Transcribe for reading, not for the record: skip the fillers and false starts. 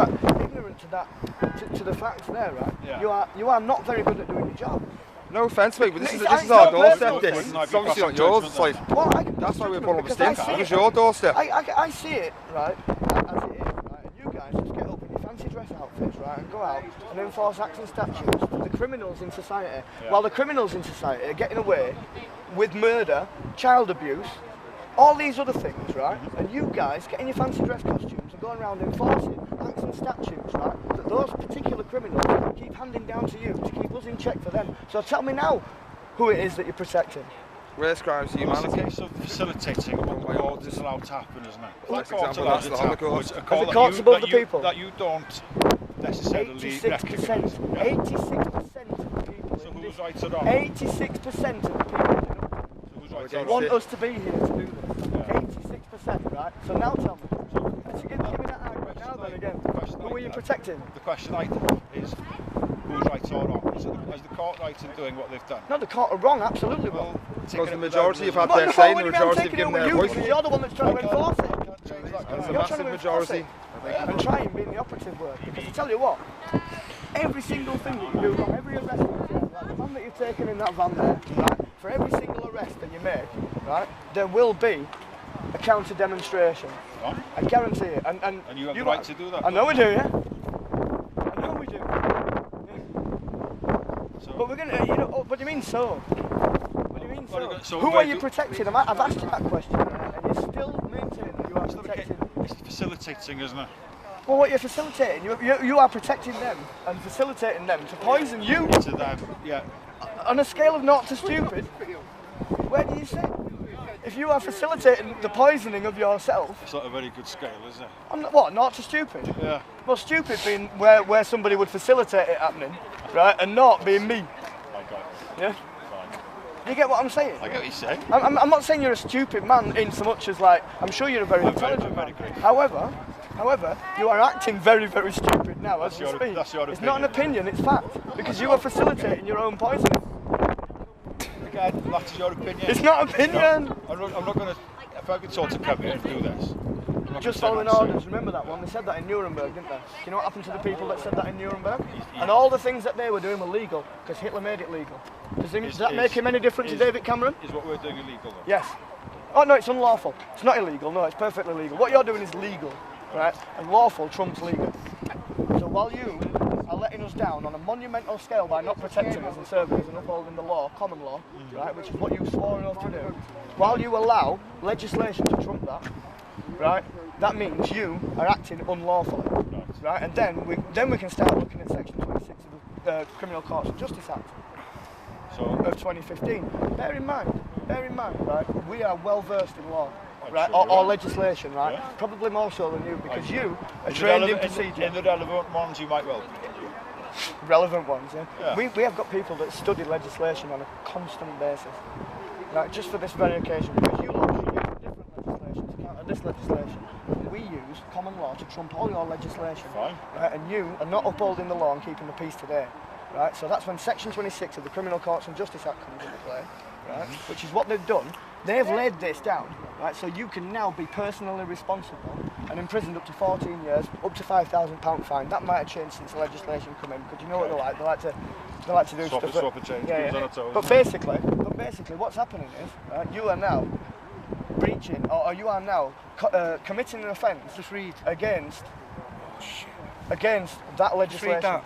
right, ignorant to that, to the facts there, right? Yeah. You are not very good at doing your job. No offence, mate, but this is It's our not doorstep. personal. This it's obviously not yours. It's like, that's why we're putting up a stink. It was your doorstep. I see it, right, as it is, right, and you guys just get up in your fancy dress outfits, right, and go out and enforce acts and statutes for the criminals in society, while the criminals in society are getting away with murder, child abuse, all these other things, right, and you guys get in your fancy dress costumes and going around enforcing acts and statutes, right, that those particular criminals keep handing down to you to keep us in check for them. So tell me now who it is that you're protecting. Worst crimes to humanity. It's a case of facilitating what the court is allowed to happen, isn't it? For example, that's the Holocaust. The court's above the people. That you don't necessarily recognise. 86% of the people. So whose rights are on? 86% of the people want us to be here to do this. 86%, right? So now tell me. Give me that argument now then again. Who are you protecting? The question I have is whose rights are wrong? Is the court right in doing what they've done? No, the court are wrong, absolutely wrong. Because the majority have had their say, and the majority have given their voice. You're the one that's trying to enforce it. That's a massive majority. And try and be in the operative word. Because I tell you what, every single thing that you do wrong, every arrest that you do, like the van that you've taken in that van there, right, for every single arrest that you make, right, there will be a counter demonstration. I guarantee it. And you have the right to do that. I know we do, yeah. I know we do. So, but we're gonna, what do you mean so? What do you mean so? Who are you protecting? I've asked you that question, and you still maintain that you are protecting. It's facilitating, isn't it? Well, what you're facilitating, you are protecting them and facilitating them to poison you. To them, yeah. On a scale of 0 to stupid, where do you sit? If you are facilitating the poisoning of yourself... It's not a very good scale, is it? What, 0 to stupid? Yeah. Well, stupid being where somebody would facilitate it happening, right, and not being me. I got it. Yeah? You get what I'm saying? I get what you're saying. I'm not saying you're a stupid man in so much as, like, I'm sure you're a very intelligent man. However, you are acting very, very stupid now as we speak. That's your opinion. It's not an opinion, it's fact. Because you are facilitating your own poisoning. Again, that's your opinion. It's not opinion! No, I'm not going to... If I could sort of come here and do this... Just following orders, remember that one? They said that in Nuremberg, didn't they? Do you know what happened to the people that said that in Nuremberg? And all the things that they were doing were legal, because Hitler made it legal. Does that make him any different to David Cameron? Is what we're doing illegal, though? Yes. Oh no, it's unlawful. It's not illegal, no, it's perfectly legal. What you're doing is legal, right? And lawful trumps legal. So while you are letting us down on a monumental scale by not protecting us and serving us and upholding the law, common law, right, which is what you swore oath to do, while you allow legislation to trump that, right, that means you are acting unlawfully, right? And then we can start looking at Section 26 of the Criminal Courts and Justice Act of 2015. Bear in mind, right, we are well versed in law. Right, or legislation, right? Yeah. Probably more so than you, because you are trained in procedure. In the relevant ones, you might well be. Relevant ones, yeah. We have got people that study legislation on a constant basis, right? Just for this very occasion, because you lot should use different legislation to counter this legislation. We use common law to trump all your legislation, right? And you are not upholding the law and keeping the peace today, right? So that's when Section 26 of the Criminal Courts and Justice Act comes into play, right? Which is what they've done. They've laid this down, right? So you can now be personally responsible and imprisoned up to 14 years, up to £5,000 fine. That might have changed since the legislation come in, because you know what they like. They like to do swap stuff. And change. Yeah. But basically, what's happening is, right, you are now breaching, or you are now committing an offence against that legislation. Just read that.